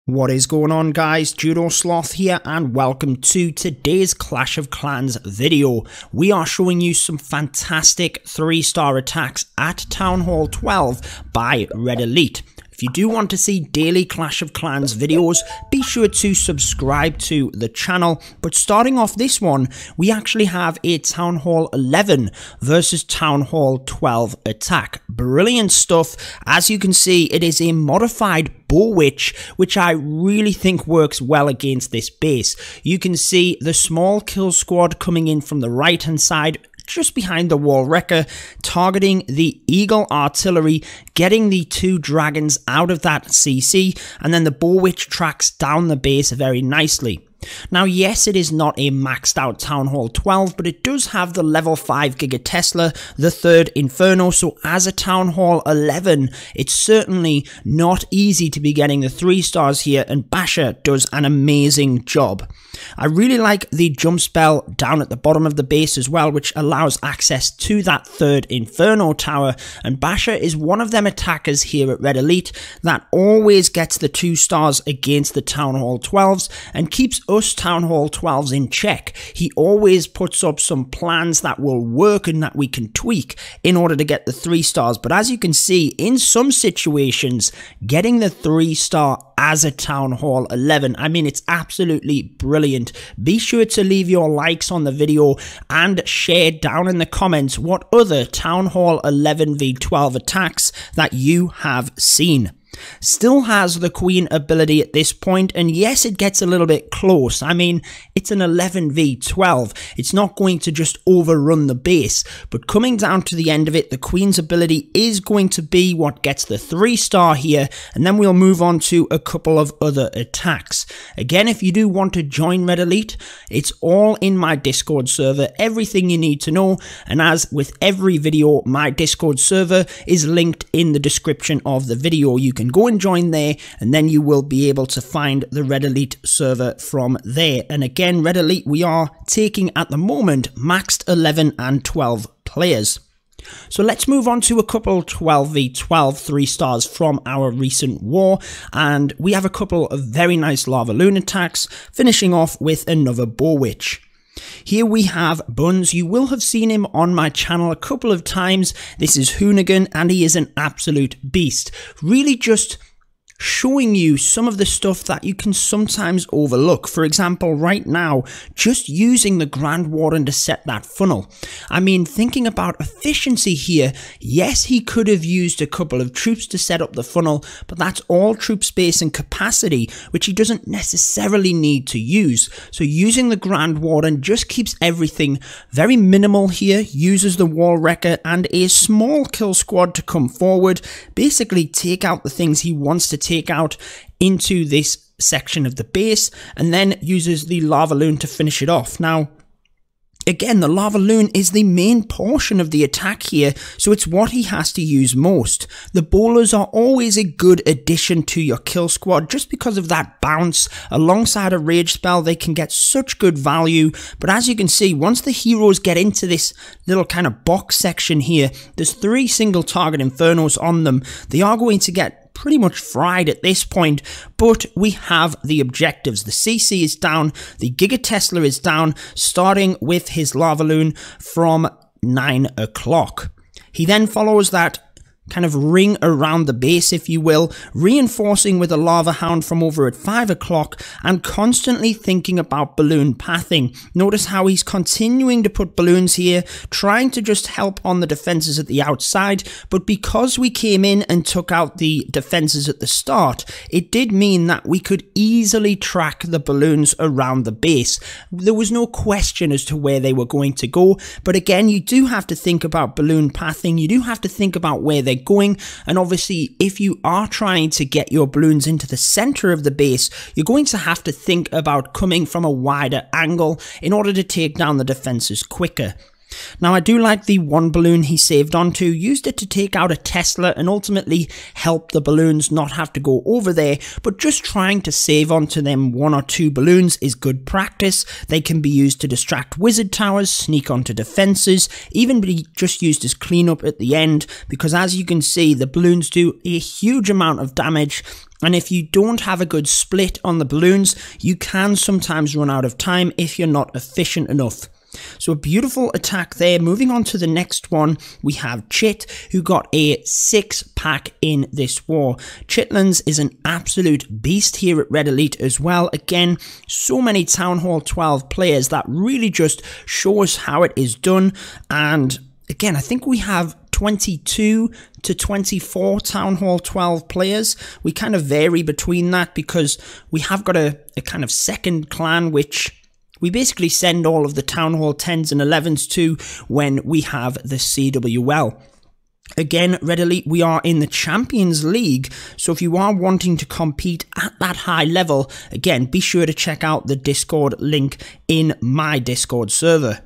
What is going on, guys? Judo Sloth here and welcome to today's Clash of Clans video. We are showing you some fantastic 3-star attacks at Town Hall 12 by Red Elite. If you do want to see daily Clash of Clans videos, be sure to subscribe to the channel. But starting off this one, we actually have a Town Hall 11 versus Town Hall 12 attack. Brilliant stuff. As you can see, it is a modified BoWitch, which I really think works well against this base. You can see the small kill squad coming in from the right hand side, just behind the wall wrecker, targeting the Eagle artillery, getting the 2 dragons out of that CC, and then the BoWitch tracks down the base very nicely. Now, yes, it is not a maxed out Town Hall 12, but it does have the level 5 Giga-Tesla, the 3rd Inferno, so as a Town Hall 11, it's certainly not easy to be getting the 3 stars here, and Basher does an amazing job. I really like the jump spell down at the bottom of the base as well, which allows access to that 3rd Inferno tower, and Basher is one of them attackers here at Red Elite that always gets the 2 stars against the Town Hall 12s and keeps us Town Hall 12s in check. He always puts up some plans that will work and that we can tweak in order to get the 3 stars, but as you can see, in some situations, getting the 3-star as a Town Hall 11, I mean, it's absolutely brilliant. Be sure to leave your likes on the video and share down in the comments what other Town Hall 11 v 12 attacks that you have seen. Still has the Queen ability at this point, and yes, it gets a little bit close. I mean, it's an 11 v 12. It's not going to just overrun the base, but coming down to the end of it, the Queen's ability is going to be what gets the 3-star here, and then we'll move on to a couple of other attacks. Again, if you do want to join Red Elite, it's all in my Discord server, everything you need to know, and as with every video, my Discord server is linked in the description of the video. You can go and join there, and then you will be able to find the Red Elite server from there. And again, Red Elite, we are taking at the moment maxed 11 and 12 players. So let's move on to a couple 12 v 12 3-stars from our recent war, and we have a couple of very nice LavaLoon attacks, finishing off with another BoWitch. Here we have Buns. You will have seen him on my channel a couple of times. This is Hoonigan, and he is an absolute beast. Really just showing you some of the stuff that you can sometimes overlook. For example, right now, just using the Grand Warden to set that funnel. I mean, thinking about efficiency here, yes, he could have used a couple of troops to set up the funnel, but that's all troop space and capacity, which he doesn't necessarily need to use. So using the Grand Warden just keeps everything very minimal here, uses the wall wrecker and a small kill squad to come forward, basically take out the things he wants to take out into this section of the base, and then uses the LavaLoon to finish it off. Now, again, the LavaLoon is the main portion of the attack here, so it's what he has to use most. The bowlers are always a good addition to your kill squad just because of that bounce. Alongside a rage spell, they can get such good value, but as you can see, once the heroes get into this little kind of box section here, there's 3 single target Infernos on them. They are going to get pretty much fried at this point, but we have the objectives. The CC is down, the Giga-Tesla is down, starting with his LavaLoon from 9 o'clock. He then follows that kind of ring around the base, if you will, reinforcing with a Lava Hound from over at 5 o'clock and constantly thinking about balloon pathing. Notice how he's continuing to put balloons here, trying to just help on the defenses at the outside, but because we came in and took out the defenses at the start, it did mean that we could easily track the balloons around the base. There was no question as to where they were going to go, but again, you do have to think about balloon pathing, you do have to think about where they're going, and obviously if you are trying to get your balloons into the center of the base, you're going to have to think about coming from a wider angle in order to take down the defenses quicker. Now, I do like the one balloon he saved onto, used it to take out a Tesla and ultimately help the balloons not have to go over there, but just trying to save onto them 1 or 2 balloons is good practice. They can be used to distract wizard towers, sneak onto defenses, even be just used as cleanup at the end, because as you can see, the balloons do a huge amount of damage. And if you don't have a good split on the balloons, you can sometimes run out of time if you're not efficient enough. So a beautiful attack there. Moving on to the next one, we have Chit, who got a 6-pack in this war. Chitlins is an absolute beast here at Red Elite as well. Again, so many Town Hall 12 players that really just show us how it is done. And again, I think we have 22 to 24 Town Hall 12 players. We kind of vary between that because we have got a kind of second clan which we basically send all of the Town Hall 10s and 11s to when we have the CWL. Again, Red Elite, we are in the Champions League, so if you are wanting to compete at that high level, again, be sure to check out the Discord link in my Discord server.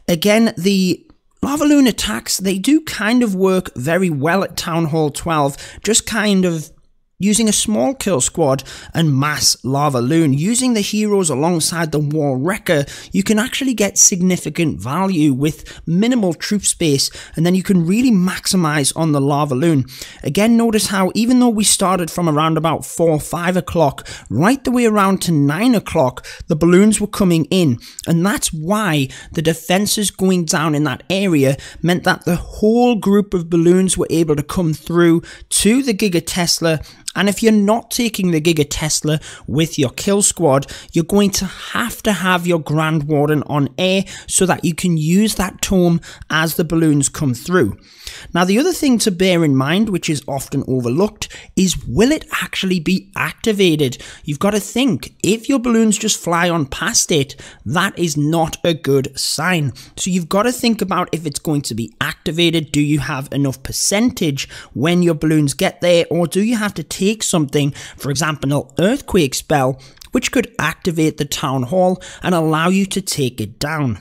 Again, the LavaLoon attacks, they do kind of work very well at Town Hall 12, just kind of using a small kill squad and mass LavaLoon. Using the heroes alongside the wall wrecker, you can actually get significant value with minimal troop space, and then you can really maximize on the LavaLoon. Again, notice how even though we started from around about 4 or 5 o'clock, right the way around to 9 o'clock, the balloons were coming in, and that's why the defenses going down in that area meant that the whole group of balloons were able to come through to the Giga Tesla. And if you're not taking the Giga Tesla with your kill squad, you're going to have your Grand Warden on air so that you can use that tome as the balloons come through. Now, the other thing to bear in mind, which is often overlooked, is will it actually be activated? You've got to think, if your balloons just fly on past it, that is not a good sign. So you've got to think about if it's going to be activated. Do you have enough percentage when your balloons get there, or do you have to take something, for example, an earthquake spell, which could activate the Town Hall and allow you to take it down?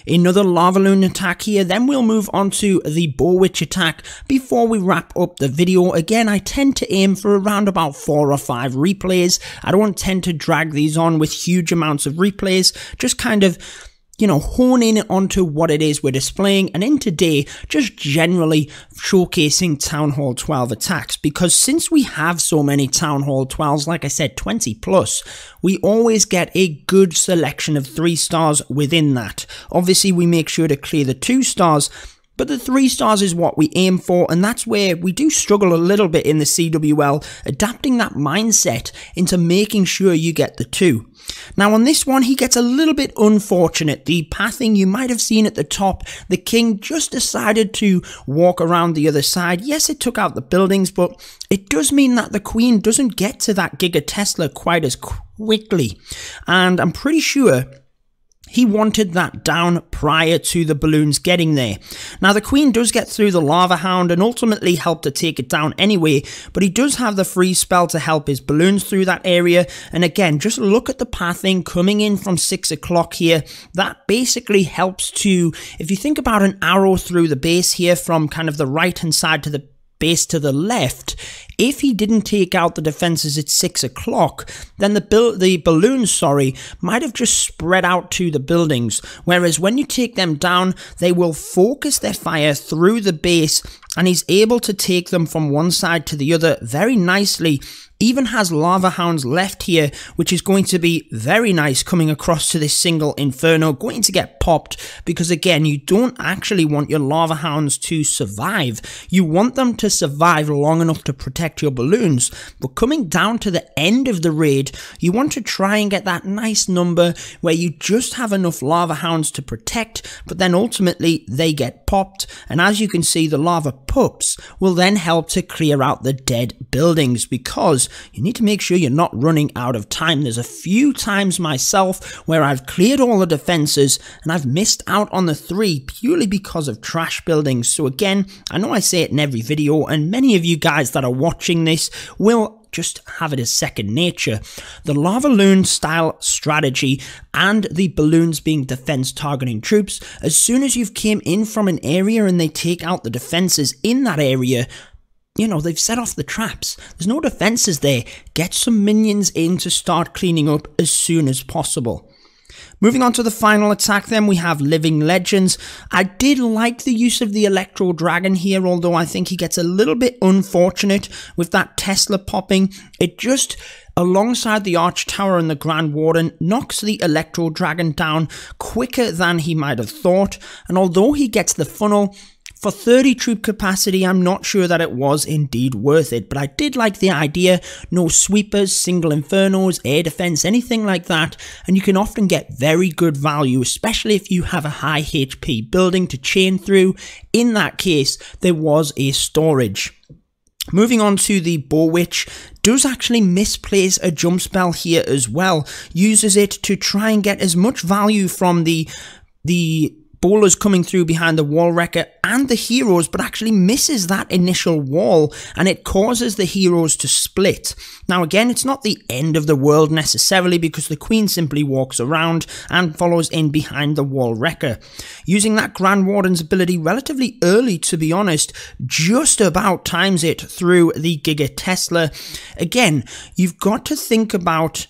Another LavaLoon attack here, then we'll move on to the BoWitch attack before we wrap up the video. Again, I tend to aim for around about 4 or 5 replays. I don't tend to drag these on with huge amounts of replays, just kind of, you know, hone in onto what it is we're displaying, and in today, just generally showcasing Town Hall 12 attacks, because since we have so many Town Hall 12s, like I said, 20 plus, we always get a good selection of 3 stars within that. Obviously, we make sure to clear the 2 stars, but the 3 stars is what we aim for, and that's where we do struggle a little bit in the CWL, adapting that mindset into making sure you get the 2. Now on this one, he gets a little bit unfortunate. The pathing you might have seen at the top, the king just decided to walk around the other side. Yes, it took out the buildings, but it does mean that the queen doesn't get to that Giga Tesla quite as quickly. And I'm pretty sure he wanted that down prior to the balloons getting there. Now, the queen does get through the lava hound and ultimately help to take it down anyway, but he does have the freeze spell to help his balloons through that area. And again, just look at the pathing coming in from 6 o'clock here. That basically helps to, if you think about an arrow through the base here from kind of the right hand side to the base to the left, if he didn't take out the defenses at 6 o'clock, then the balloons, might have just spread out to the buildings. Whereas when you take them down, they will focus their fire through the base, and he's able to take them from one side to the other very nicely. Even has lava hounds left here, which is going to be very nice coming across to this single inferno, going to get popped, because again, you don't actually want your lava hounds to survive. You want them to survive long enough to protect your balloons, but coming down to the end of the raid, you want to try and get that nice number where you just have enough lava hounds to protect, but then ultimately they get popped, and as you can see, the lava pups will then help to clear out the dead buildings, because you need to make sure you're not running out of time. There's a few times myself where I've cleared all the defenses and I've missed out on the 3 purely because of trash buildings. So again, I know I say it in every video, and many of you guys that are watching this will just have it as second nature. The LavaLoon style strategy and the balloons being defense targeting troops, as soon as you've came in from an area and they take out the defenses in that area, you know, they've set off the traps. There's no defenses there. Get some minions in to start cleaning up as soon as possible. Moving on to the final attack then, we have Living Legends. I did like the use of the Electro Dragon here, although I think he gets a little bit unfortunate with that Tesla popping. It just, alongside the Arch Tower and the Grand Warden, knocks the Electro Dragon down quicker than he might have thought, and although he gets the funnel, for 30 troop capacity, I'm not sure that it was indeed worth it, but I did like the idea. No sweepers, single infernos, air defense, anything like that, and you can often get very good value, especially if you have a high HP building to chain through. In that case, there was a storage. Moving on to the BoWitch, does actually misplace a jump spell here as well. Uses it to try and get as much value from the bowlers coming through behind the wall wrecker and the heroes, but actually misses that initial wall, and it causes the heroes to split. Now again, it's not the end of the world necessarily, because the queen simply walks around and follows in behind the wall wrecker. Using that Grand Warden's ability relatively early, to be honest, just about times it through the Giga Tesla. Again, you've got to think about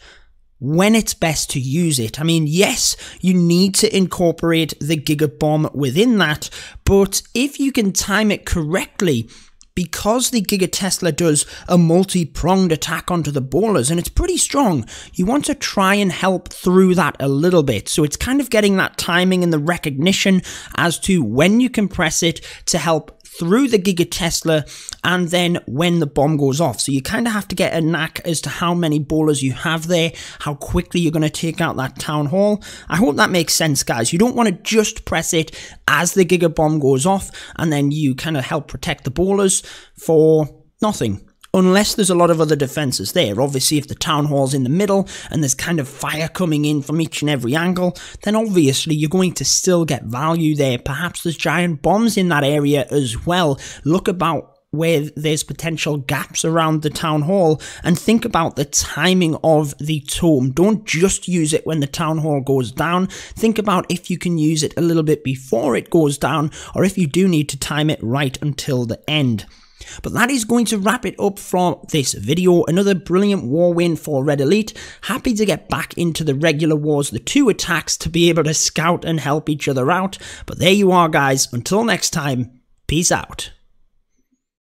when it's best to use it. I mean, yes, you need to incorporate the Giga Bomb within that, but if you can time it correctly, because the Giga Tesla does a multi-pronged attack onto the bowlers, and it's pretty strong, you want to try and help through that a little bit. So it's kind of getting that timing and the recognition as to when you can press it to help through the Giga Tesla, and then when the bomb goes off. So you kind of have to get a knack as to how many bowlers you have there, how quickly you're going to take out that Town Hall. I hope that makes sense, guys. You don't want to just press it as the Giga Bomb goes off, and then you kind of help protect the bowlers for nothing. Unless there's a lot of other defenses there. Obviously, if the Town Hall's in the middle and there's kind of fire coming in from each and every angle, then obviously you're going to still get value there. Perhaps there's giant bombs in that area as well. Look about where there's potential gaps around the Town Hall, and think about the timing of the tome. Don't just use it when the Town Hall goes down. Think about if you can use it a little bit before it goes down, or if you do need to time it right until the end. But that is going to wrap it up from this video. Another brilliant war win for Red Elite. Happy to get back into the regular wars, the 2 attacks, to be able to scout and help each other out. But there you are, guys. Until next time, peace out.